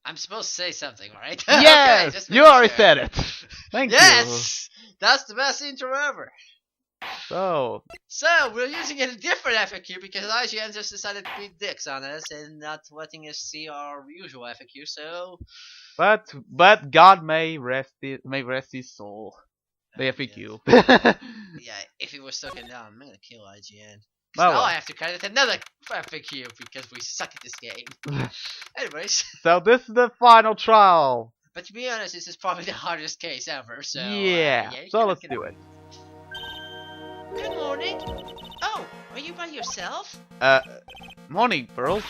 I'm supposed to say something, right? Yes, okay, you already said it. Thank yes, that's the best intro ever. you. So we're using a different FAQ because IGN just decided to be dicks on us and not letting us see our usual FAQ. So, but God may rest his soul. The FAQ. Yeah, if he was stuck in down, I'm gonna kill IGN. Oh, Now well. I have to credit another FAQ because we suck at this game. Anyways. So this is the final trial. But to be honest, this is probably the hardest case ever, so... Yeah, so let's do it. Good morning. Oh, are you by yourself? Morning, Pearls.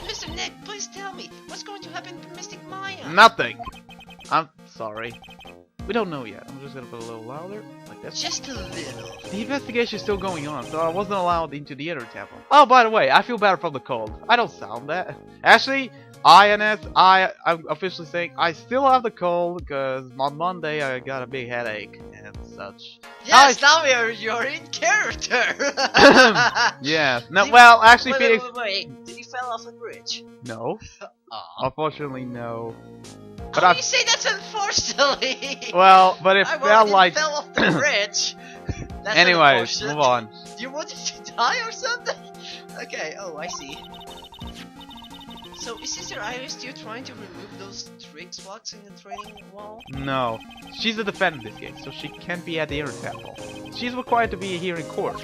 Mr. Nick, please tell me, what's going to happen to Mystic Maya? Nothing. I'm sorry. We don't know yet. I'm just gonna put a little louder, like this. Just a little. The investigation is still going on, so I wasn't allowed into the other temple. Oh, by the way, I feel better from the cold. I don't sound that. Actually, I'm officially saying I still have the cold because on Monday I got a big headache and such. Yes, now you're in character. Yeah. No, well, actually, Phoenix. Wait. Did you fell off the bridge? No. Aw. Unfortunately, no. But how do you say that's unfortunately? Well, but it felt like. Fell off the bridge. That's anyways, move on. Do you want it to die or something? Okay. Oh, I see. So is Sister Iris still trying to remove those trick blocks in the training wall? No, she's the defendant in this case, so she can't be at the inner temple. She's required to be here in court.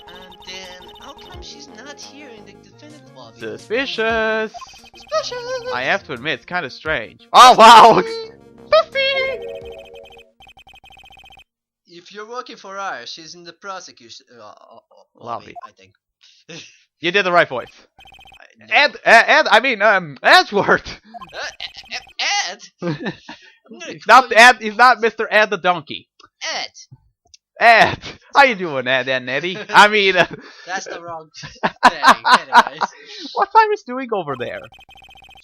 And then, how come she's not here in the defendant lobby? Suspicious! Suspicious! I have to admit, it's kind of strange. Oh wow! If you're working for Iris, she's in the prosecution lobby, I think. You did the right voice. Ed, Edward! Ed? He's not Ed, he's not Mr. Ed the donkey. Ed! Ed! How you doing, Ed and Eddie? I mean... That's the wrong thing, anyways. What's Iris doing over there?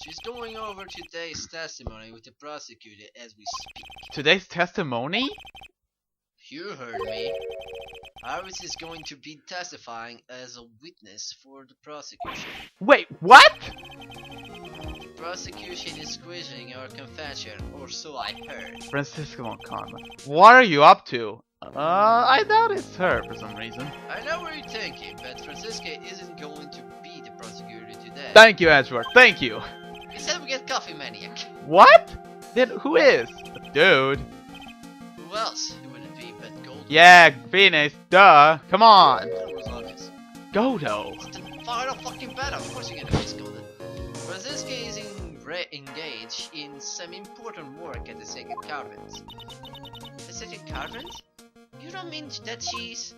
She's going over today's testimony with the prosecutor as we speak. Today's testimony? You heard me. Iris is going to be testifying as a witness for the prosecution. Wait, what? The prosecution is questioning her confession, or so I heard. Francisco Moncana. What are you up to? I doubt it's her for some reason. I know what you're thinking, but Francisca isn't going to be the prosecutor today. Thank you, Edward. Thank you. Instead we get Coffee Maniac. What? Then who is? Dude. Who else? Who would it be but Gold? Yeah, Phoenix. Duh. Come on. That was obvious. Godo. It's the final fucking battle. Of course you're gonna face Golden. Francisca is engaged in some important work at the Sacred Convent. The Sacred Convent? You don't mean that she's...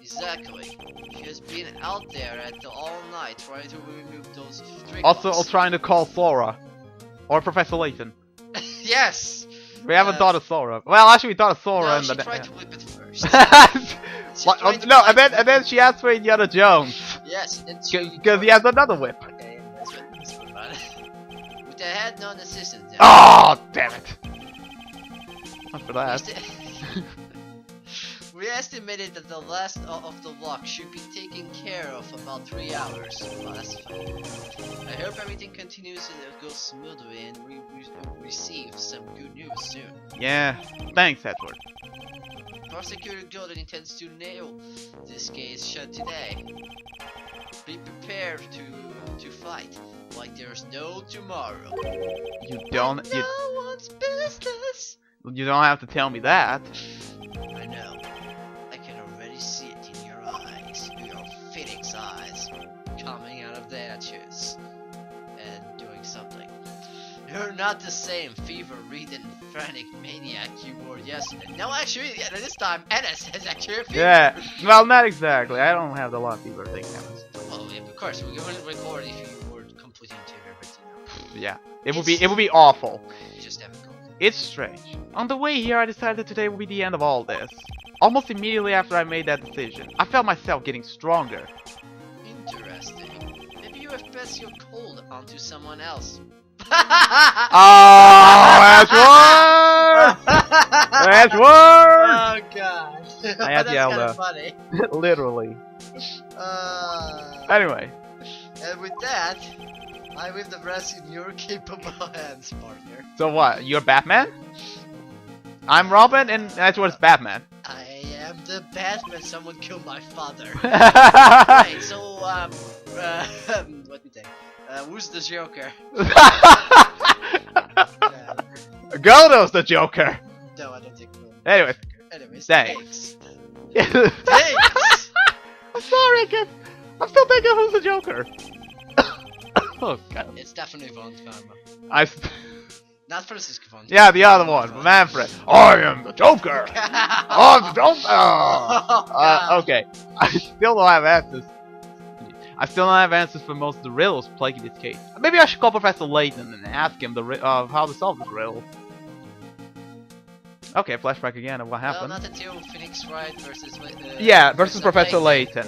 Exactly. She has been out there all night trying to remove those trick Also, blocks. trying to call Flora. Or Professor Layton. Yes! We haven't thought of Sora. Well, actually, we thought of Sora. No, and she the tried to whip it first. No, and then she asked for Indiana Jones. Yes, Because he has another whip. Okay, that's what about it. With the head non-assistant. Oh, damn it. Not for that. We estimated that the last of the lock should be taken care of about 3 hours. Well, that's fine. I hope everything continues to go smoothly and we receive some good news soon. Yeah, thanks, Edward. Prosecutor Golden intends to nail this case shut today. Be prepared to fight like there's no tomorrow. You don't. No one's business. You don't have to tell me that. I know. I can already see it in your eyes, your Phoenix eyes, coming out of the ashes and doing something. You're not the same fever-ridden, frantic maniac you were yesterday. No, actually, yeah, this time Ennis has actually a fever. Yeah, well, not exactly. I don't have the lot fever thing happens. Well, yeah, of course, we wouldn't record if you were completely interior, but you know. Yeah, it would be awful. You just haven't gone. It's strange. On the way here, I decided that today would be the end of all this. Almost immediately after I made that decision, I felt myself getting stronger. Interesting. Maybe you have passed your cold onto someone else. Oh, Edward! Edward! Oh god. I had That's yelled kind of out. funny. Literally. Anyway. And with that, I will the rest in your capable hands, partner. So what? You're Batman? I'm Robin, and that's what's Batman. I am the Batman. Someone killed my father. Right. So what do you think? Who's the Joker? Godo's the Joker. No, I don't think so. Anyways, thanks. Thanks. I'm sorry, again. I'm still thinking who's the Joker. Oh god. It's definitely Von Karma. Not Francisco Von. Yeah, the other one, Manfred. I am the Joker. I'm the Joker. Okay. I still don't have answers. I still don't have answers for most of the riddles plaguing this case. Maybe I should call Professor Layton and ask him how to solve this riddle. Okay, flashback again of what happened. Well, not until Phoenix Wright versus versus Professor Layton.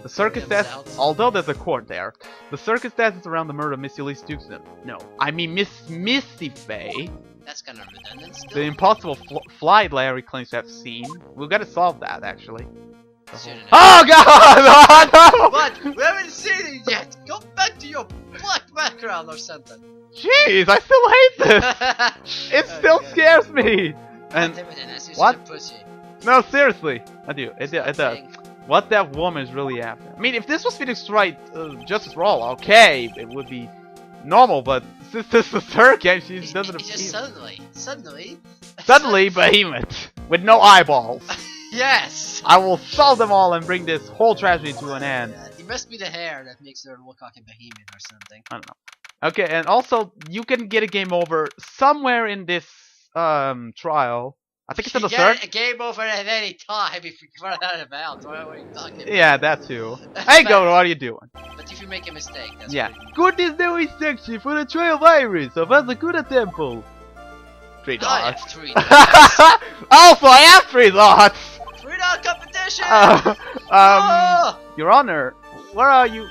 The circumstances, although there's a court there, the circumstances around the murder of Miss Elise Dukeston. No, I mean Miss Misty Faye. That's kind of redundant still. The impossible flight Larry claims to have seen. We've got to solve that, actually. Oh god! Oh, no! But we haven't seen it yet! Go back to your black background or something! Jeez, I still hate this! It still scares me! And what? No, seriously, I do. It does. What that woman is really after. I mean, if this was Phoenix Wright Justice for All, okay, it would be normal, but since this is her game, she doesn't appear. Just Suddenly, Behemoth! With no eyeballs! Yes! I will solve them all and bring this whole tragedy to an end. It must be the hair that makes her look like a behemoth or something. I don't know. Okay, and also, you can get a game over somewhere in this trial. I think it's in the third. A game over at any time if you run out of bounds. What are you talking about? Yeah, that too. Hey, Godo, what are you doing? But if you make a mistake, that's Good is no instruction for the trial virus of Asakura Temple. 3 dots. I have 3 dots. Also, I have 3 dots. 3-dot competition. Your Honor, where are you?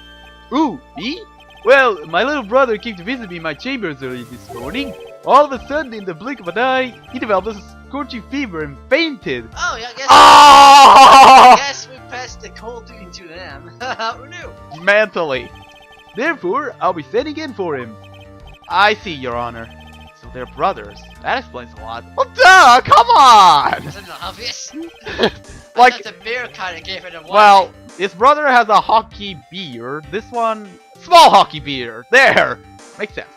Ooh, me? Well, my little brother came to visit me in my chambers early this morning. All of a sudden, in the blink of an eye, he developed a scorching fever and fainted. Oh, yeah, I guess we passed the cold into them. Who knew? Mentally. Therefore, I'll be sending in for him. I see, Your Honor. So they're brothers. That explains a lot. Well, duh! Come on! Isn't it obvious? Like, I thought the beer kind of gave it away. Well, his brother has a hockey beard. This one, small hockey beard. There! Makes sense.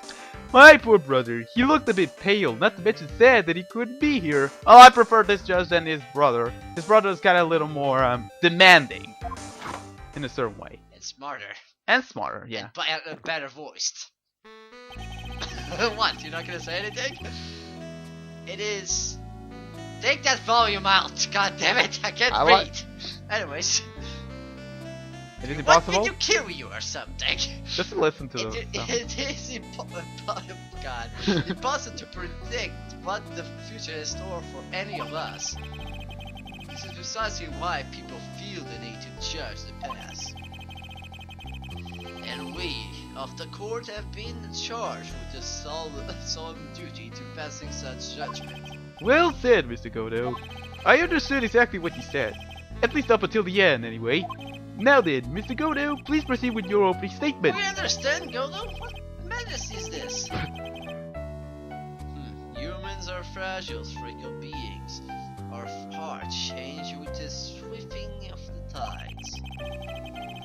My poor brother, he looked a bit pale, not to mention sad that he couldn't be here. Oh, I prefer this judge than his brother. His brother is kind of a little more, demanding. In a certain way. And smarter. And smarter, yeah. And better voiced. What? You're not gonna say anything? It is... Take that volume out, god damn it, I can't read. Anyways. It is impossible? What, did you kill you or something? Just listen to them. It is impossible to predict what the future is in store for any of us. This is precisely why people feel the need to judge the past. And we of the court have been charged with the solemn duty to passing such judgment. Well said, Mr. Godo. I understood exactly what you said. At least up until the end, anyway. Now then, Mr. Godo, please proceed with your opening statement. We understand, Godo. What madness is this? Humans are fragile, fickle beings. Our hearts change with the sweeping of the tides.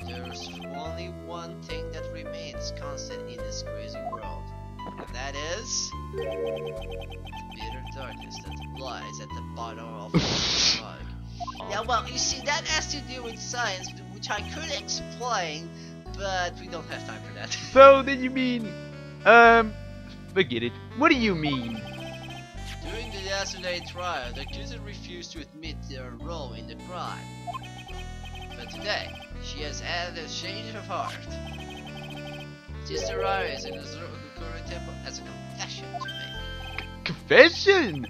There's only one thing that remains constant in this crazy world, and that is the bitter darkness that lies at the bottom of the fog. Yeah, well, you see, that has to do with science, which I could explain, but we don't have time for that. So then you mean, forget it. What do you mean? During the yesterday trial, the accuser refused to admit their role in the crime. But today, she has had a change of heart. Sister Iris in the Asakura Temple has a confession to make. Confession?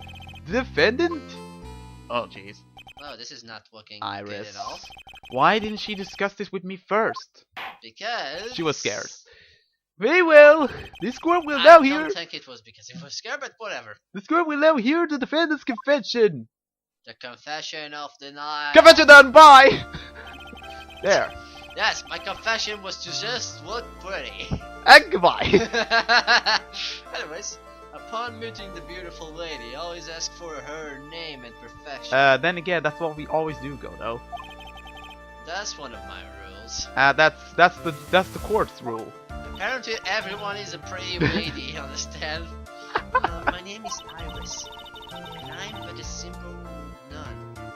The defendant? Oh, jeez. Oh, this is not looking Iris. good at all. Why didn't she discuss this with me first? Because... she was scared. Very well. This court will now hear... I don't think it was because it was scared, but whatever. This court will now hear the defendant's confession. The confession of the night. Confession done, bye! There. Yes, my confession was to just look pretty. And goodbye. Anyways, upon meeting the beautiful lady, always ask for her name and profession. Then again, that's what we always do, Godo. That's one of my rules. That's the court's rule. Apparently everyone is a pretty lady, understand? My name is Iris, and I'm but a simple nun,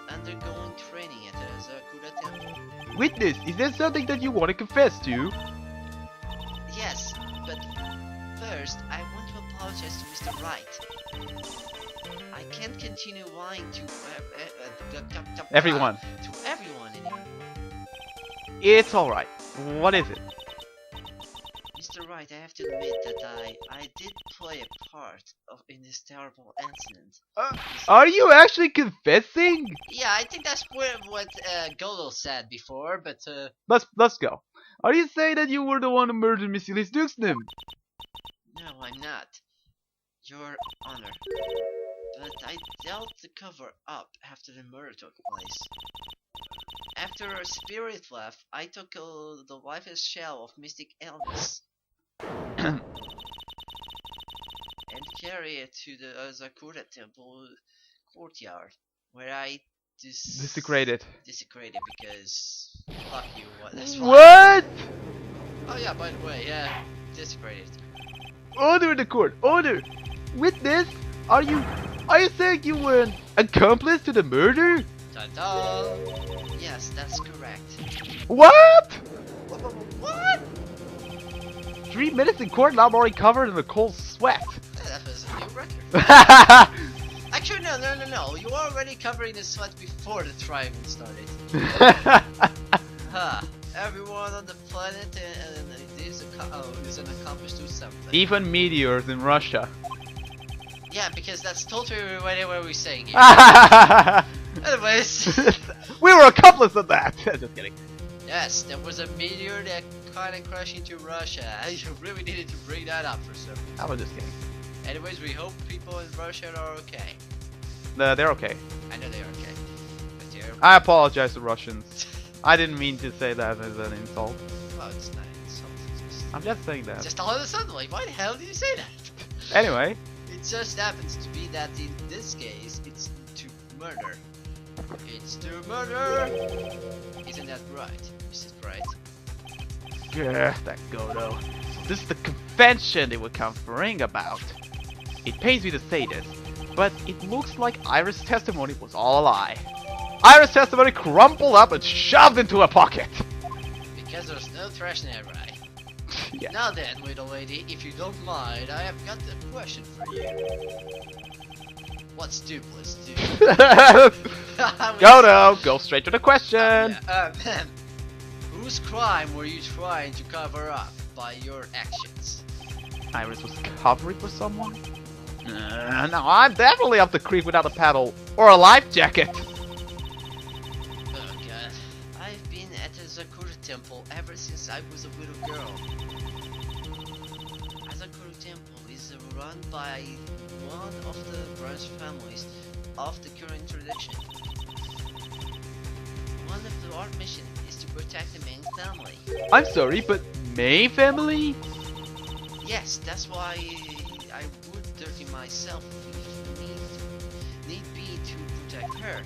undergoing training at a Zakura temple. Witness, is there something that you want to confess to? Yes, but first I want to apologize to Mr. Wright. I can't continue lying to Everyone. To everyone anymore. It's alright. What is it? Mr. Wright, I have to admit that I did play a part in this terrible incident. Are you actually confessing? Yeah, I think that's what Godel said before, but Let's go. Are you saying that you were the one who murdered Miss Elise Duxnam? no, I'm not. Your Honor. But I dealt the cover up after the murder took place. After her spirit left, I took the lifeless shell of Mystic Elvis and carried it to the Zakura temple courtyard, where I Desecrated. Desecrated because fuck you. That's fine. What? Oh yeah, by the way, yeah, desecrated. Order in the court. Order. Witness, are you saying you were an accomplice to the murder? Ta-da! Yes, that's correct. What? What? 3 minutes in court and I'm already covered in a cold sweat. That was a new record. Actually, no. You were already covering the sweat before the trial even started. Everyone on the planet is an accomplice to something. Even meteors in Russia. Yeah, because that's totally what we're saying here. Anyways. We were accomplices of that. Just kidding. Yes, there was a meteor that kind of crashed into Russia. You really needed to bring that up for some reason. I was just kidding. Anyways, we hope people in Russia are okay. They're okay. I know they're okay. But they're... I apologize to Russians. I didn't mean to say that as an insult. Well, it's not an insult. I'm just saying that. Just all of a sudden, like, why the hell did you say that? Anyway. It just happens to be that in this case, it's to murder. It's to murder! Isn't that right, Mrs. Bright? Yeah, that Godo. This is the convention they were conferring about. It pains me to say this, but it looks like Iris' testimony was all a lie. Iris' testimony crumpled up and shoved into a pocket. Because there's no trash nearby. Yeah. Now then, little lady, if you don't mind, I have got a question for you. What's dupless, dude? Godo, go straight to the question. Whose crime were you trying to cover up by your actions? Iris was covering for someone? No, I'm definitely up the creek without a paddle or a life jacket. Oh god, I've been at the Zakura temple ever since I was a little girl. Zakura temple is run by one of the branch families of the current tradition. One of our mission is to protect the main family. I'm sorry, but May family? Yes, that's why I would dirty myself if need be to protect her.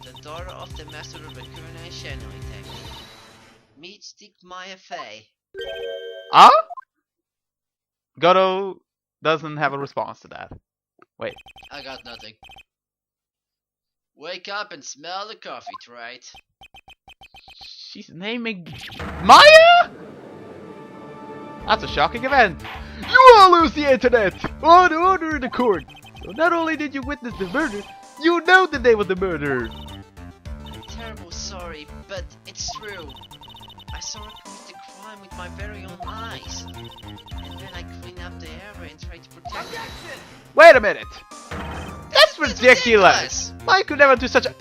The daughter of the master of the current channeling technique. Meet Stick Maya Fey. Huh? Godo doesn't have a response to that. Wait. I got nothing. Wake up and smell the coffee, right? She's naming Maya? That's a shocking event. You all lose the internet. Order in the court. So not only did you witness the murder, you know the name of the murderer. I'm terribly sorry, but it's true. I saw her commit the crime with my very own eyes. And then I cleaned up the area and tried to protect her. Wait a minute. That's ridiculous. I could never do such a...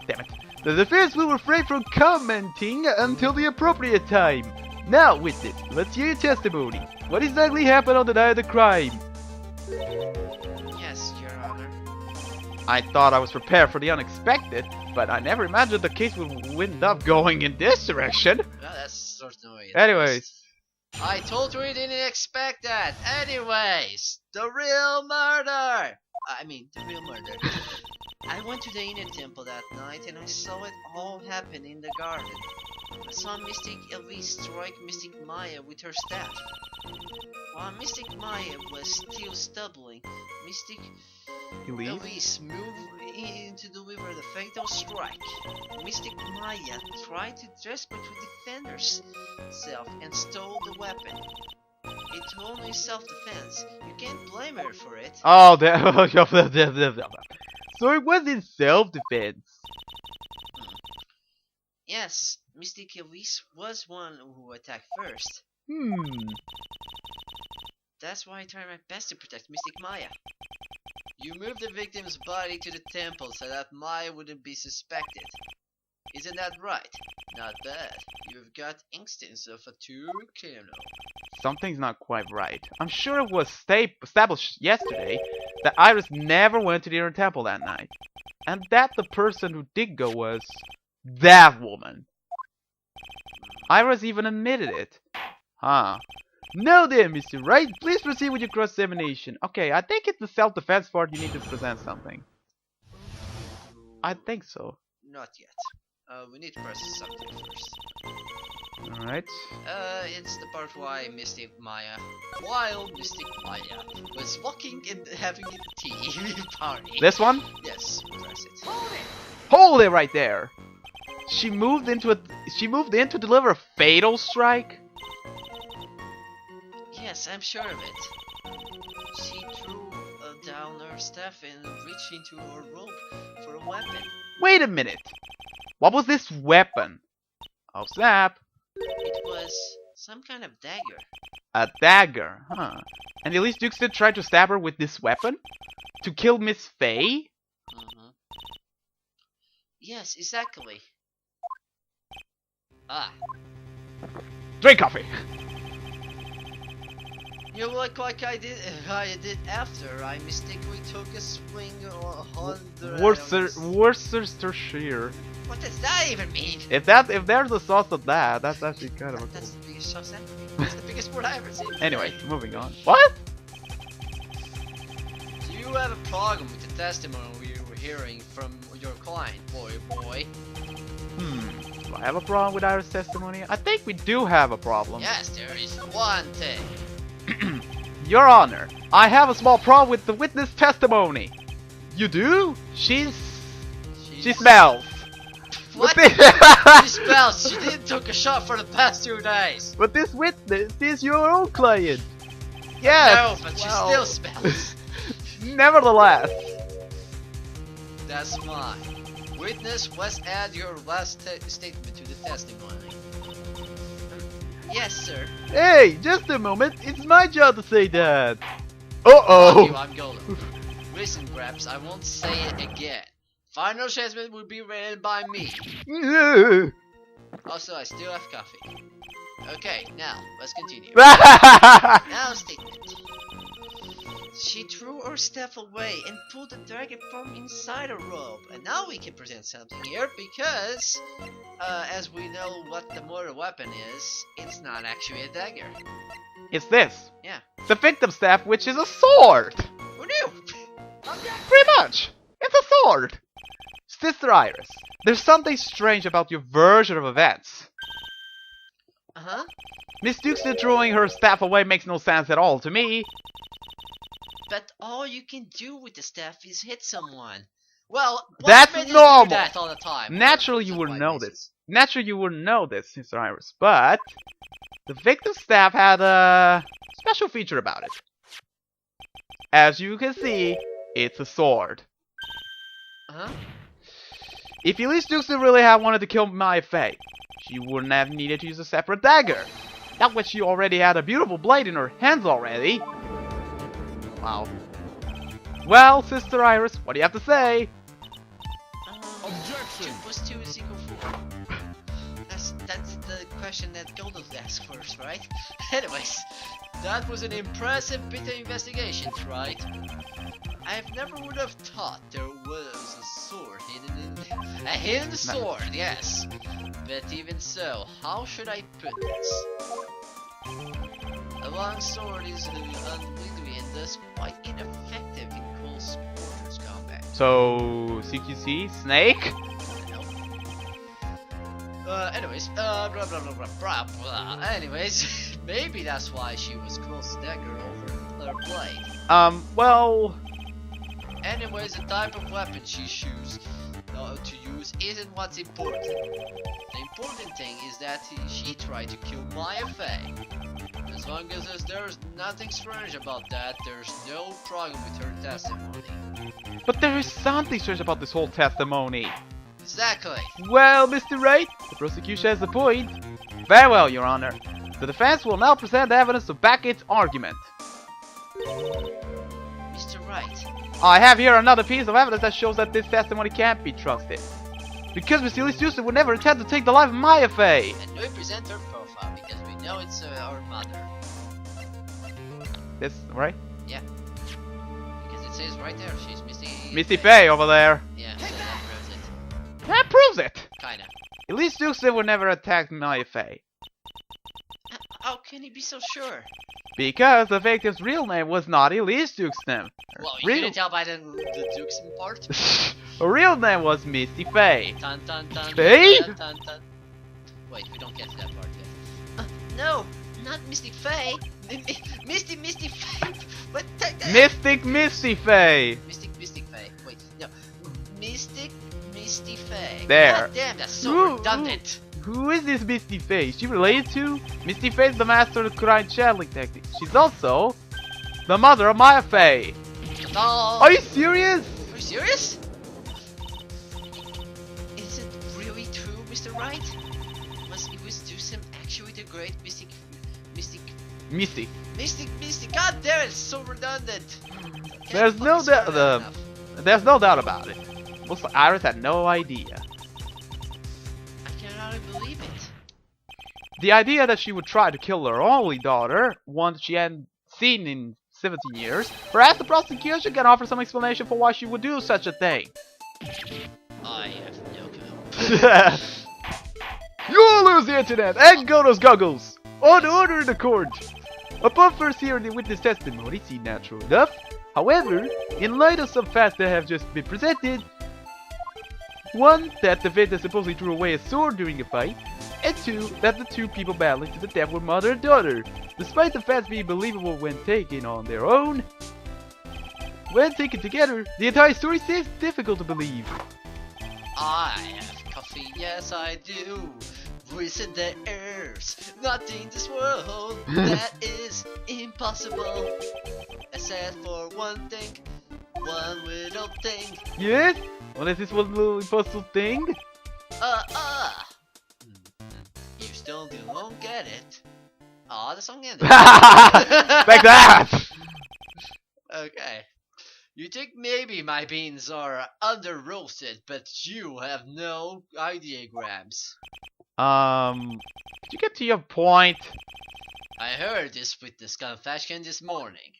Damn it. The defense will refrain from commenting until the appropriate time. Now, witness, let's hear your testimony. What exactly happened on the night of the crime? Yes, Your Honor. I thought I was prepared for the unexpected, but I never imagined the case would end up going in this direction. Well, that's certainly. Anyways. I totally didn't expect that. Anyways, the real murder. The real murder. I went to the inner temple that night and I saw it all happen in the garden. I saw Mystic Elise strike Mystic Maya with her staff. While Mystic Maya was still stumbling, Mystic Elise moved in to deliver the fatal strike. Mystic Maya tried to desperately defend herself and stole the weapon. It's only self-defense. You can't blame her for it. Oh, so it was in self-defense. Yes, Mystic Elise was one who attacked first. That's why I tried my best to protect Mystic Maya. You moved the victim's body to the temple so that Maya wouldn't be suspected. Isn't that right? Not bad. You've got instincts of a true criminal. Something's not quite right. I'm sure it was established yesterday that Iris never went to the inner temple that night. And that the person who did go was that woman. Iris even admitted it. Huh. Now then, Mr. Wright, please proceed with your cross-examination. Okay, I think it's the self-defense part you need to present something. I think so. Not yet. We need to process something first. Alright. It's the part while Mystic Maya was walking and having a tea party. This one? Yes, press it. Hold it right there. She moved in to deliver a fatal strike? Yes, I'm sure of it. She threw down her staff and reached into her robe for a weapon. Wait a minute. What was this weapon? Oh snap. It was some kind of dagger. A dagger, huh? And Elise Duxton tried to stab her with this weapon? To kill Miss Faye? Yes, exactly. Drink coffee! You look like I did after I mistakenly took a swing on the... Worcestershire. What does that even mean? If there's a sauce of that, that's actually kind of a That's the biggest sauce ever. That's the biggest word I ever seen. Anyway, moving on. What? Do you have a problem with the testimony we were hearing from your client, boy? Do I have a problem with Iris' testimony? I think we do have a problem. Yes, there is one thing. Your Honor, I have a small problem with the witness testimony. You do? She smells. What? She smells. She didn't took a shot for the past 2 days. But this witness is your own client. Yes. No, but she still smells. Nevertheless. That's fine. Witness, let's add your last statement to the testimony. Yes, sir. Hey, just a moment. It's my job to say that. Uh-oh. I'm going. Listen, Grabs, I won't say it again. Final judgment will be read by me. Also, I still have coffee. Okay, now, let's continue. Now, statement. She threw her staff away and pulled the dagger from inside her robe. And now we can present something here because, as we know what the murder weapon is, it's not actually a dagger. It's this. Yeah. The victim's staff, which is a sword. Who knew? Pretty much. It's a sword. Sister Iris, there's something strange about your version of events. Uh-huh. Miss Duxton throwing her staff away makes no sense at all to me. But all you can do with the staff is hit someone. Well, that's normal. Do that all the time. Naturally, you wouldn't know this. Naturally, you wouldn't know this, Sister Iris. But the victim's staff had a special feature about it. As you can see, it's a sword. Uh-huh. If Elise Duxton really had wanted to kill Maya Faye, she wouldn't have needed to use a separate dagger. That way she already had a beautiful blade in her hands already. Wow. Well, Sister Iris, what do you have to say? Objection! 2 plus 2 is equal 4. That's the question that Golden asked first, right? Anyways, That was an impressive bit of investigation, right? I never would have thought there was a sword hidden in... A hidden sword, yes! But even so, how should I put this? A long sword is unwieldy and thus quite ineffective in close quarters combat. So, CQC, Snake? Anyways, blah blah blah blah blah blah. Anyways, maybe that's why she was close dagger over her blade. Well... Anyways, the type of weapon she chooses to use isn't what's important. The important thing is that she tried to kill Maya Fey. As long as there's nothing strange about that, there's no problem with her testimony. But there is something strange about this whole testimony. Exactly. Well, Mr. Wright, the prosecution has a point. Very well, Your Honor. The defense will now present evidence to back its argument. Mr. Wright. I have here another piece of evidence that shows that this testimony can't be trusted. Because Mr. Lee Houston would never attempt to take the life of Maya Fey. And we present her profile because we know it's our mother. This, right? Yeah. Because it says right there, she's Misty Fey over there. Yeah, so that proves it. That proves it! Kinda. Elise Houston would never attack Maya Fey. How can he be so sure? Because the victim's real name was not Elise Houston. Well, you couldn't tell by the Dukesman part? Her real name was Misty Fey. Dun, dun, dun, Fey? dun, dun, dun. Wait, we don't get to that part yet. No, not Mystic Fey. Misty Fey. What? Mystic Misty Fey. Mystic Fey. Wait, no. Misty Fey. There. God damn, that's so redundant. Who is this Misty Fey? Is she related to? Misty Fey is the master of crime channeling techniques. She's also the mother of Maya Fey. Oh. Are you serious? Are you serious? Is it really true, Mr. Wright? Must it was Dukesman actually the great Mystic? God damn, it's so redundant. There's no doubt. There's no doubt about it. Most Iris had no idea. I believe it. The idea that she would try to kill her only daughter, one she hadn't seen in 17 years, perhaps the prosecution can offer some explanation for why she would do such a thing. I have no clue. You'll lose the internet and go those goggles! On order in the court! Upon first hearing the witness testimony seemed natural enough. However, in light of some facts that have just been presented, one, that the victim supposedly threw away a sword during a fight, and two, that the two people battling to the death were mother and daughter, despite the facts being believable when taken on their own. When taken together, the entire story seems difficult to believe. I have coffee, yes I do. Voice in the airs, nothing in this world that is impossible. Except for one thing, one little thing. Yes? What is this one little impossible thing? You still don't get it. Aw, the song ended. Like that! Okay. You think maybe my beans are under roasted, but you have no ideograms. Could you get to your point? I heard this witness confession this morning.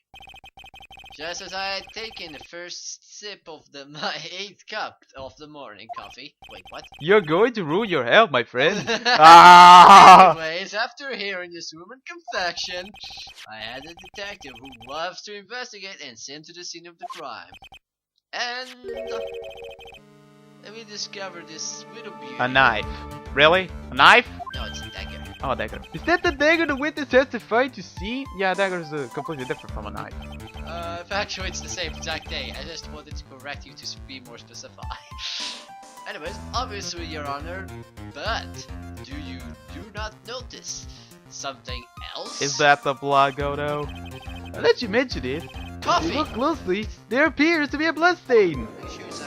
Just as I had taken the first sip of my 8th cup of the morning coffee. Wait, what? You're going to ruin your health, my friend. Anyways, after hearing this woman confession, I had a detective who loves to investigate and sent to the scene of the crime. And we discovered this little beauty. A knife. Really? A knife? No, it's a dagger. Oh, a dagger. Is that the dagger the witness testified to see? Yeah, a dagger is completely different from a knife. Actually, it's the same exact thing. I just wanted to correct you to be more specific. Anyways, obviously, Your Honor, but do you not notice something else? Is that the blood, Godo? Now that you mention it, if Coffee! you look closely, there appears to be a blood stain. Are you sure it's